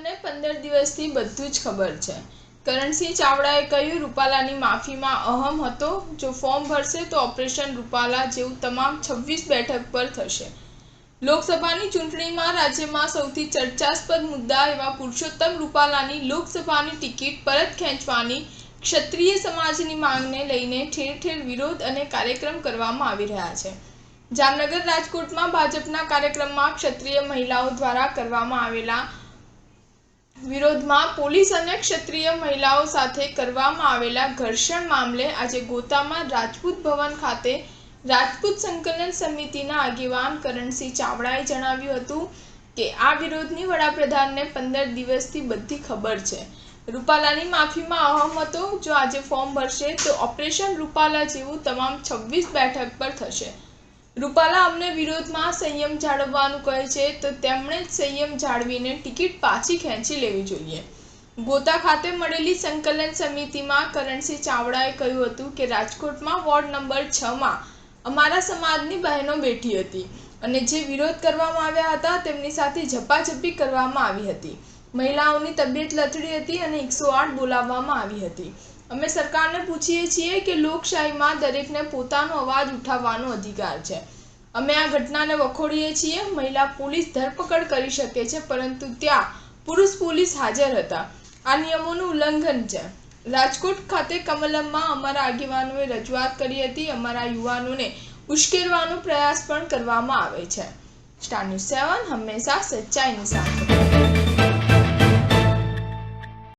વડાપ્રધાનને 15 દિવસથી બધું જ ખબર છે। કરણસિંહ ચાવડાએ કહ્યું, રૂપાલાની માફીમાં અહમ હતો। જો ફોર્મ ભરશે તો ઓપરેશન રૂપાલા જેવું તમામ 26 બેઠક પર થશે। લોકસભાની ચૂંટણીમાં રાજ્યમાં સૌથી ચર્ચાસ્પદ મુદ્દા એવા પુરુષોત્તમ રૂપાલાની લોકસભાની ટિકિટ પરત ખેંચવાની ક્ષત્રિય સમાજની માંગને લઈને ઠેર ઠેર વિરોધ અને કાર્યક્રમ કરવામાં આવી રહ્યા છે। જામનગર રાજકોટમાં ભાજપના કાર્યક્રમમાં ક્ષત્રિય મહિલાઓ દ્વારા કરવામાં આવેલા વિરોધમાં પોલીસ અને ક્ષત્રિય મહિલાઓ સાથે કરવામાં આવેલા ઘર્ષણ મામલે આજે ગોતામાં રાજપૂત ભવન ખાતે રાજપૂત સંકલન સમિતિના આગેવાન કરણસિંહ ચાવડાએ જણાવ્યું હતું કે આ વિરોધની વડાપ્રધાનને 15 દિવસથી બધી ખબર છે। રૂપાલાની માફીમાં અહમ હતો। જો આજે ફોર્મ ભરશે તો ઓપરેશન રૂપાલા જેવું તમામ 26 બેઠક પર થશે। રૂપાલા અમને વિરોધમાં સંયમ જાળવવાનું કહે છે તો તેમણે જ સંયમ જાળવીને ટિકિટ પાછી ખેંચી લેવી જોઈએ। ગોતા ખાતે મળેલી સંકલન સમિતિમાં કરણસિંહ ચાવડાએ કહ્યું હતું કે રાજકોટમાં વોર્ડ નંબર 6માં અમારા સમાજની બહેનો બેઠી હતી અને જે વિરોધ કરવામાં આવ્યા હતા તેમની સાથે ઝપાઝપી કરવામાં આવી હતી। મહિલાઓની તબિયત લથડી હતી અને 108 બોલાવવામાં આવી હતી। અમે સરકારને પૂછીએ છીએ કે લોકશાહીમાં દરેકને પોતાનો અવાજ ઉઠાવવાનો અધિકાર છે। અમે આ ઘટનાને વખોડીએ છીએ। મહિલા પોલીસ ધરપકડ કરી શકે છે પરંતુ ત્યાં પુરુષ પોલીસ હાજર હતા। આ નિયમોનું ઉલ્લંઘન છે। રાજકોટ ખાતે કમલમમાં અમારા આગેવાનોએ રજૂઆત કરી હતી। અમારા યુવાનોને ઉશ્કેરવાનો પ્રયાસ પણ કરવામાં આવે છે। સ્ટાર ન્યૂઝ 7 હંમેશા સચ્ચાઈની સાથે।